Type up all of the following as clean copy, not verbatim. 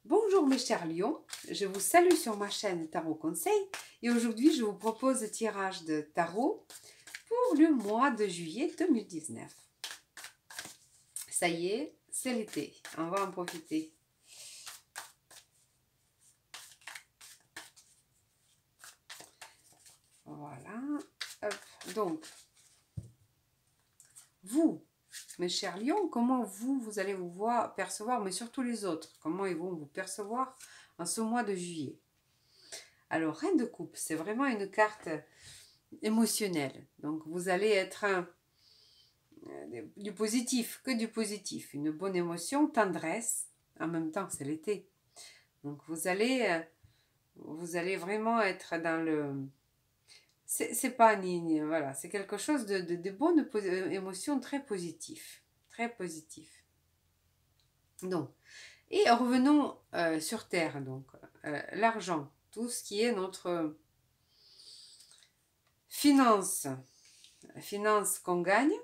Bonjour mes chers lions, je vous salue sur ma chaîne Tarot Conseil et aujourd'hui je vous propose le tirage de tarot pour le mois de juillet 2019. Ça y est, c'est l'été, on va en profiter. Voilà, hop. Donc, vous, mes chers lions, comment vous allez vous voir, percevoir, mais surtout les autres, comment ils vont vous percevoir en ce mois de juillet. Alors, Reine de Coupe, c'est vraiment une carte émotionnelle. Donc, vous allez être du positif, que du positif. Une bonne émotion, tendresse. En même temps, c'est l'été. Donc, vous allez vraiment être dans le... C'est pas voilà, c'est quelque chose de bonne émotion, très positif. Très positif. Donc, et revenons sur Terre, donc, l'argent, tout ce qui est notre finance qu'on gagne,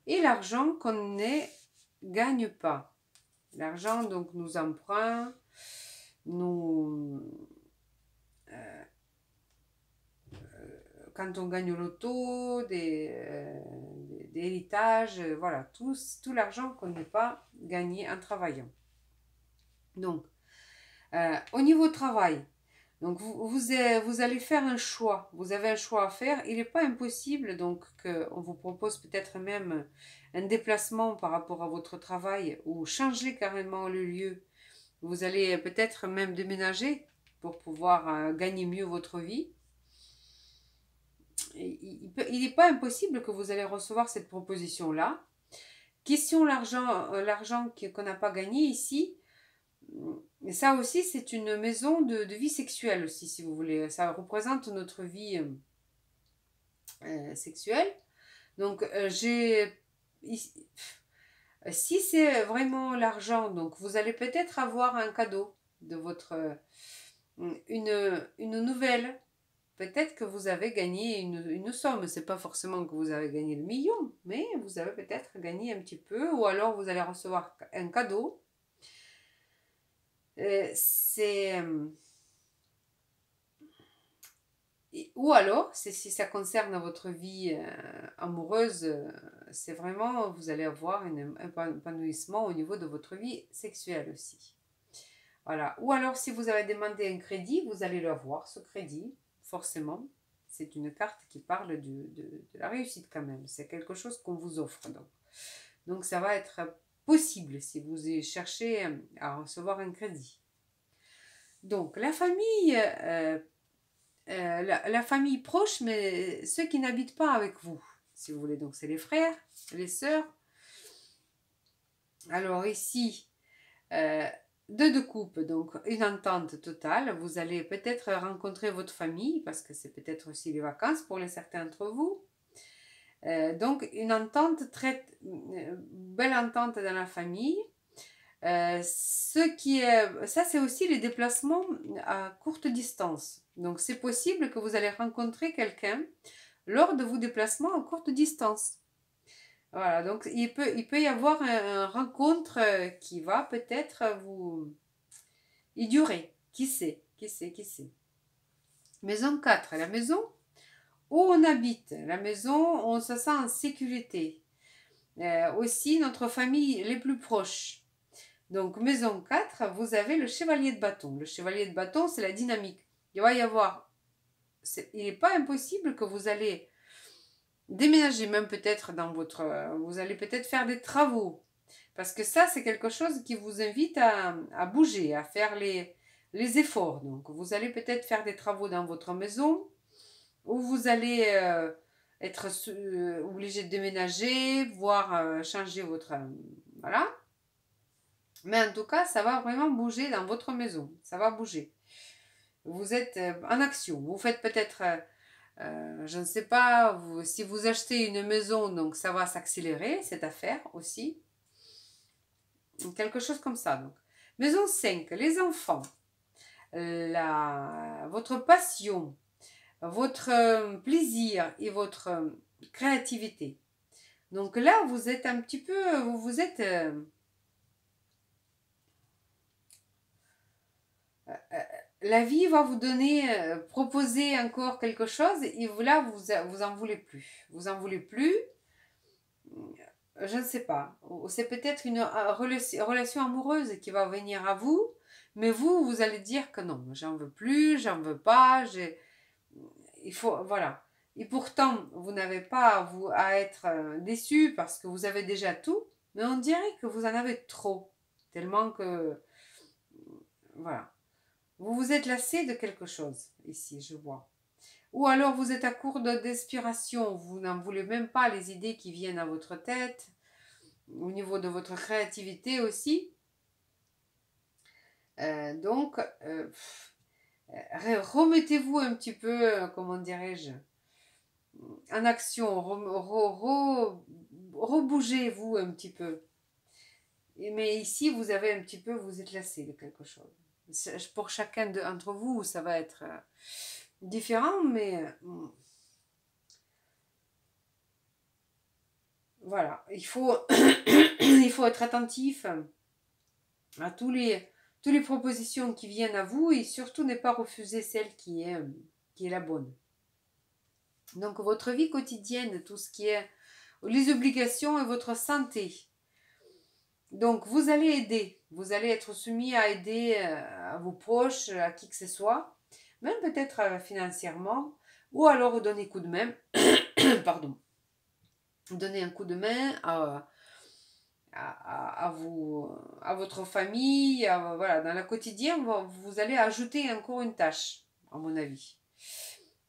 et l'argent qu'on ne gagne pas. L'argent, donc, nous emprunts, quand on gagne au loto, des héritages, voilà, tout l'argent qu'on n'a pas gagné en travaillant. Donc, au niveau travail, donc vous allez faire un choix, vous avez un choix à faire. Il n'est pas impossible donc qu'on vous propose peut-être même un déplacement par rapport à votre travail ou changer carrément le lieu. Vous allez peut-être même déménager pour pouvoir gagner mieux votre vie. Il n'est pas impossible que vous allez recevoir cette proposition-là. Question l'argent qu'on n'a pas gagné ici. Et ça aussi, c'est une maison de vie sexuelle aussi, si vous voulez. Ça représente notre vie sexuelle. Donc, si c'est vraiment l'argent, donc vous allez peut-être avoir un cadeau de votre... une nouvelle. Peut-être que vous avez gagné une somme. C'est pas forcément que vous avez gagné le million, mais vous avez peut-être gagné un petit peu, ou alors vous allez recevoir un cadeau. Ou alors, si ça concerne votre vie amoureuse, c'est vraiment, vous allez avoir un épanouissement au niveau de votre vie sexuelle aussi. Voilà. Ou alors, si vous avez demandé un crédit, vous allez l'avoir, ce crédit, forcément. C'est une carte qui parle de la réussite quand même. C'est quelque chose qu'on vous offre. Donc, ça va être possible si vous cherchez à recevoir un crédit. Donc, la famille... la famille proche, mais ceux qui n'habitent pas avec vous, si vous voulez. Donc, c'est les frères, les sœurs. Alors, ici, deux de coupe, donc une entente totale. Vous allez peut-être rencontrer votre famille, parce que c'est peut-être aussi les vacances pour certains d'entre vous. Donc, une entente belle entente dans la famille. Ça, c'est aussi les déplacements à courte distance. Donc, c'est possible que vous allez rencontrer quelqu'un lors de vos déplacements à courte distance. Voilà, donc il peut y avoir une rencontre qui va peut-être y durer. Qui sait, qui sait, qui sait. Maison 4, la maison où on habite, la maison où on se sent en sécurité. Aussi, notre famille les plus proches. Donc, maison 4, vous avez le chevalier de bâton. Le chevalier de bâton, c'est la dynamique. Il va y avoir... Il n'est pas impossible que vous allez déménager, même peut-être dans votre... Vous allez peut-être faire des travaux. Parce que ça, c'est quelque chose qui vous invite à bouger, à faire les efforts. Donc, vous allez peut-être faire des travaux dans votre maison, ou vous allez être obligé de déménager, voire changer votre... voilà. Mais en tout cas, ça va vraiment bouger dans votre maison. Ça va bouger. Vous êtes en action. Vous faites peut-être, je ne sais pas, si vous achetez une maison, donc ça va s'accélérer, cette affaire aussi. Quelque chose comme ça. Donc. Maison 5, les enfants. Votre passion, votre plaisir et votre créativité. Donc là, vous êtes un petit peu, vous êtes... la vie va vous donner, proposer encore quelque chose et vous, là, vous en voulez plus. Vous en voulez plus. Je ne sais pas. C'est peut-être une relation amoureuse qui va venir à vous, mais vous allez dire que non, j'en veux plus, j'en veux pas, il faut, voilà. Et pourtant, vous n'avez pas vous, à être déçu parce que vous avez déjà tout, mais on dirait que vous en avez trop, tellement que, voilà. Vous vous êtes lassé de quelque chose, ici, je vois. Ou alors vous êtes à court d'inspiration, vous n'en voulez même pas les idées qui viennent à votre tête, au niveau de votre créativité aussi. Donc, remettez-vous un petit peu, comment dirais-je, en action, rebougez-vous un petit peu. Mais ici, vous avez un petit peu, vous êtes lassé de quelque chose. Pour chacun d'entre vous, ça va être différent, mais voilà, il faut, il faut être attentif à toutes les propositions qui viennent à vous et surtout ne pas refuser celle qui est la bonne. Donc votre vie quotidienne, tout ce qui est les obligations et votre santé. Donc vous allez aider, vous allez être soumis à aider à vos proches, à qui que ce soit, même peut-être financièrement, ou alors donner coup de main, pardon, donner un coup de main à votre famille, voilà, dans le quotidien, vous allez ajouter encore une tâche, à mon avis.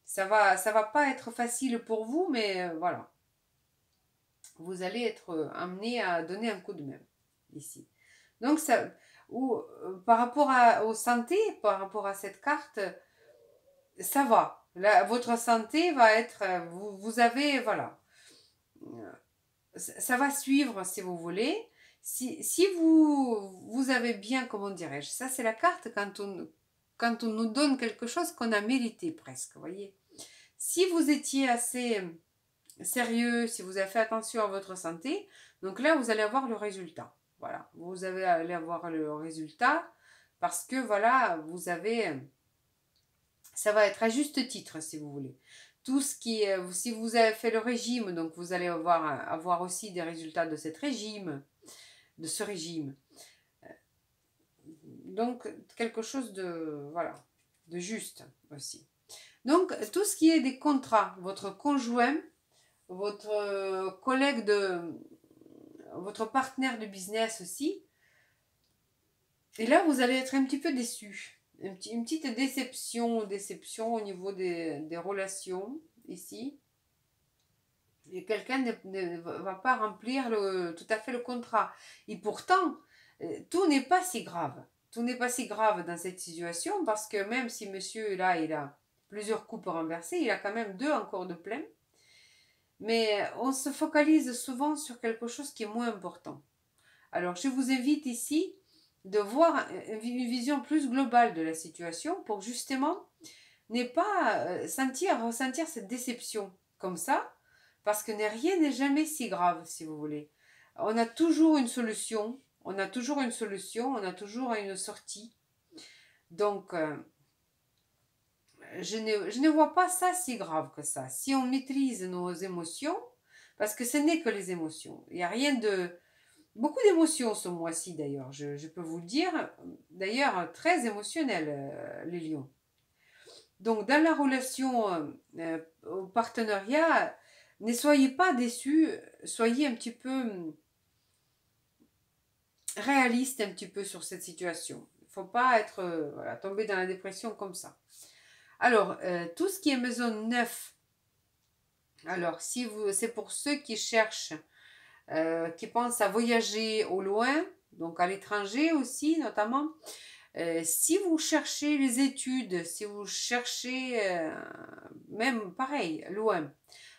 Ça va pas être facile pour vous, mais voilà. Vous allez être amené à donner un coup de main ici. Donc, par rapport aux santé, par rapport à cette carte, ça va. Votre santé va être, vous avez, voilà, ça va suivre si vous voulez. Si vous avez bien, comment dirais-je, ça c'est la carte quand on nous donne quelque chose qu'on a mérité presque, vous voyez. Si vous étiez assez sérieux, si vous avez fait attention à votre santé, donc là vous allez avoir le résultat. Voilà, allez avoir le résultat parce que voilà, ça va être à juste titre si vous voulez. Tout ce qui est, si vous avez fait le régime, donc vous allez avoir aussi des résultats de de ce régime. Donc quelque chose de, voilà, de juste aussi. Donc tout ce qui est des contrats, votre conjoint, votre collègue votre partenaire de business aussi, et là vous allez être un petit peu déçu. Une petite déception au niveau des relations ici. Et quelqu'un ne va pas remplir tout à fait le contrat. Et pourtant, tout n'est pas si grave. Tout n'est pas si grave dans cette situation parce que même si monsieur, là, il a plusieurs coupes renversées, il a quand même deux encore de plein. Mais on se focalise souvent sur quelque chose qui est moins important. Alors, je vous invite ici de voir une vision plus globale de la situation pour justement ne pas ressentir cette déception comme ça, parce que rien n'est jamais si grave, si vous voulez. On a toujours une solution, on a toujours une solution, on a toujours une sortie. Donc, je ne vois pas ça si grave que ça. Si on maîtrise nos émotions, parce que ce n'est que les émotions. Il n'y a rien de... Beaucoup d'émotions ce mois-ci d'ailleurs, je peux vous le dire. D'ailleurs, très émotionnel, les lions. Donc, dans la relation au partenariat, ne soyez pas déçus, soyez un petit peu réaliste un petit peu sur cette situation. Il ne faut pas être voilà, tomber dans la dépression comme ça. Alors, tout ce qui est maison neuve, alors si c'est pour ceux qui cherchent, qui pensent à voyager au loin, donc à l'étranger aussi notamment, si vous cherchez les études, si vous cherchez même pareil, loin,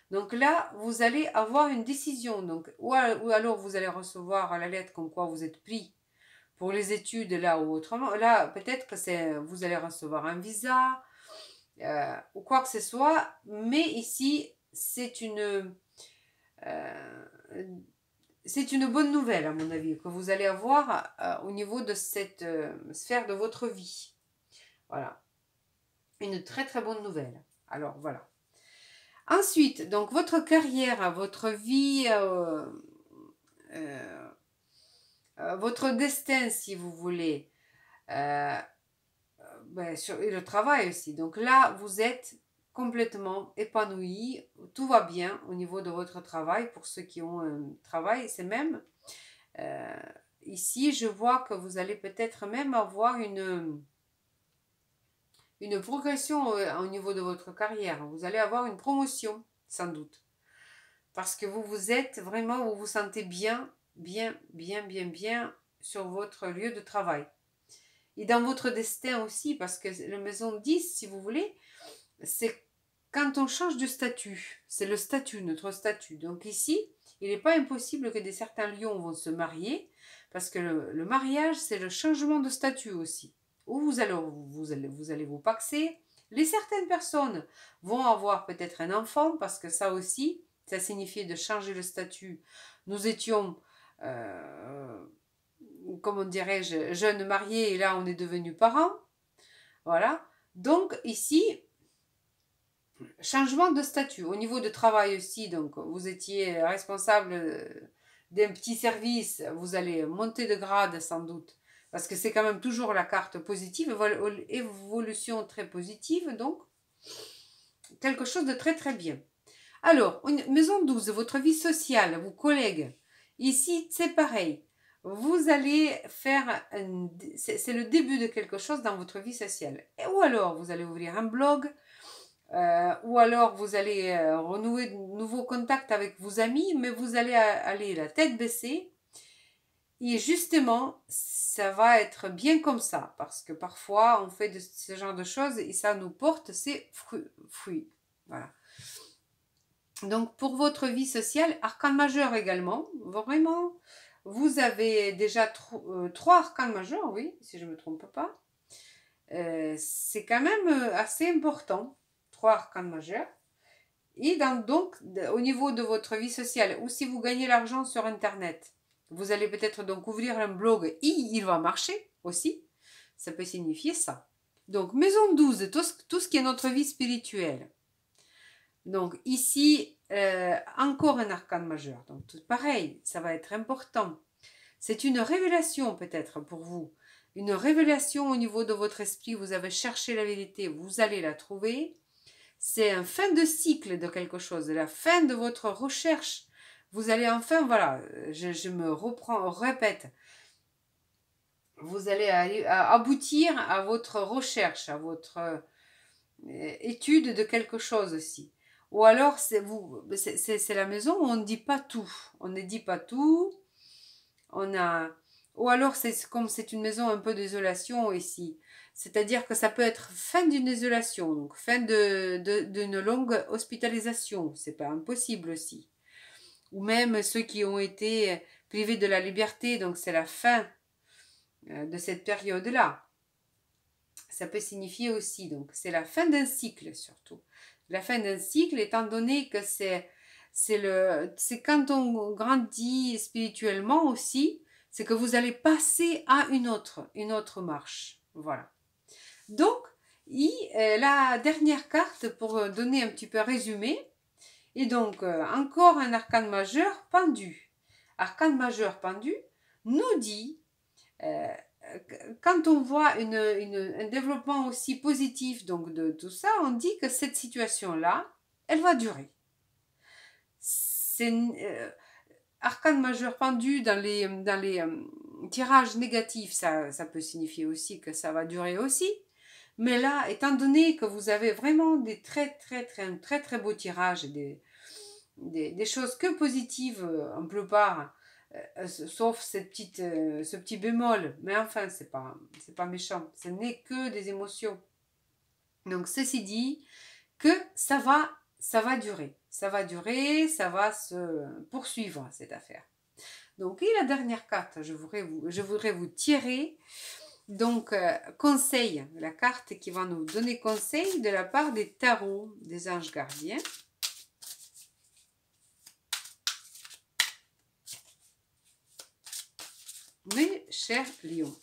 donc là, vous allez avoir une décision. Donc, ou alors vous allez recevoir la lettre comme quoi vous êtes pris pour les études là ou autrement. Là, peut-être que vous allez recevoir un visa ou quoi que ce soit. Mais ici, euh, c'est une bonne nouvelle à mon avis que vous allez avoir au niveau de cette sphère de votre vie. Voilà. Une très très bonne nouvelle. Alors voilà. Ensuite, donc votre carrière, votre vie, euh, votre destin si vous voulez, euh, et le travail aussi. Donc là, vous êtes complètement épanoui, tout va bien au niveau de votre travail. Pour ceux qui ont un travail, c'est même euh, ici, je vois que vous allez peut-être même avoir une progression au niveau de votre carrière. Vous allez avoir une promotion, sans doute. Parce que vous vous êtes vraiment, vous vous sentez bien, bien, bien, bien, bien sur votre lieu de travail. Et dans votre destin aussi, parce que la maison 10, si vous voulez, c'est quand on change de statut. C'est le statut, notre statut. Donc ici, il n'est pas impossible que certains lions vont se marier, parce que le mariage, c'est le changement de statut aussi. Où vous allez vous paxer. Certaines personnes vont avoir peut-être un enfant, parce que ça aussi, ça signifiait de changer le statut. Nous étions, comment dirais-je, jeunes mariés, et là on est devenus parents. Voilà. Donc ici, changement de statut. Au niveau de travail aussi, donc vous étiez responsable d'un petit service, vous allez monter de grade sans doute, parce que c'est quand même toujours la carte positive, évolution très positive, donc quelque chose de très très bien. Alors, maison 12, votre vie sociale, vos collègues, ici c'est pareil. Vous allez faire, c'est le début de quelque chose dans votre vie sociale. Ou alors, vous allez ouvrir un blog, ou alors vous allez renouer de nouveaux contacts avec vos amis, mais vous allez aller la tête baissée. Et justement, ça va être bien comme ça, parce que parfois on fait ce genre de choses et ça nous porte ses fruits. Voilà. Donc pour votre vie sociale, arcane majeur également, vraiment, vous avez déjà trois arcanes majeurs, oui, si je ne me trompe pas. C'est quand même assez important, trois arcanes majeurs. Et donc, au niveau de votre vie sociale, ou si vous gagnez l'argent sur Internet, vous allez peut-être donc ouvrir un blog et il va marcher aussi. Ça peut signifier ça. Donc, maison 12, tout ce qui est notre vie spirituelle. Donc, ici, encore un arcane majeur. Donc, pareil, ça va être important. C'est une révélation peut-être pour vous. Une révélation au niveau de votre esprit. Vous avez cherché la vérité, vous allez la trouver. C'est un fin de cycle de quelque chose, la fin de votre recherche. Vous allez enfin, voilà, je me répète, vous allez aboutir à votre recherche, à votre étude de quelque chose aussi. Ou alors, c'est la maison où on ne dit pas tout. On ne dit pas tout. On a, ou alors, comme c'est une maison un peu d'isolation ici. C'est-à-dire que ça peut être fin d'une isolation, donc fin d'une longue hospitalisation. C'est pas impossible aussi. Ou même ceux qui ont été privés de la liberté, donc c'est la fin de cette période-là. Ça peut signifier aussi, donc c'est la fin d'un cycle surtout. La fin d'un cycle, étant donné que c'est quand on grandit spirituellement aussi, c'est que vous allez passer à une autre marche. Voilà. Donc, la dernière carte pour donner un petit peu résumé, et donc encore un arcane majeur pendu. Arcane majeur pendu nous dit, euh, quand on voit un développement aussi positif donc de tout ça, on dit que cette situation-là, elle va durer. C'est arcane majeur pendu dans les tirages négatifs, ça peut signifier aussi que ça va durer aussi. Mais là, étant donné que vous avez vraiment des très beaux tirages, des choses que positives en plupart, sauf ce petit bémol, mais enfin, c'est pas méchant, ce n'est que des émotions. Donc, ceci dit, que ça va durer, ça va se poursuivre cette affaire. Donc, et la dernière carte, je voudrais vous tirer. Donc, conseil, la carte qui va nous donner conseil de la part des tarots des anges gardiens. Mes chers lions.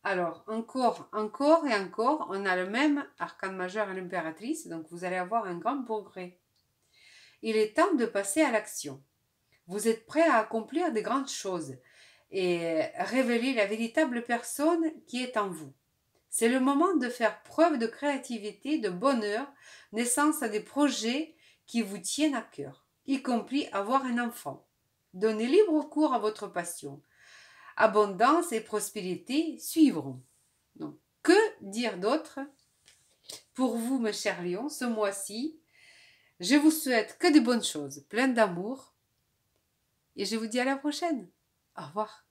Alors, encore et encore, on a le même arcane majeur et l'impératrice, donc vous allez avoir un grand progrès. Il est temps de passer à l'action. Vous êtes prêt à accomplir de grandes choses et révéler la véritable personne qui est en vous. C'est le moment de faire preuve de créativité, de bonheur, naissance à des projets qui vous tiennent à cœur, y compris avoir un enfant. Donnez libre cours à votre passion. Abondance et prospérité suivront. Donc, que dire d'autre pour vous, mes chers lions, ce mois-ci? Je vous souhaite que de bonnes choses, plein d'amour, et je vous dis à la prochaine. Au revoir.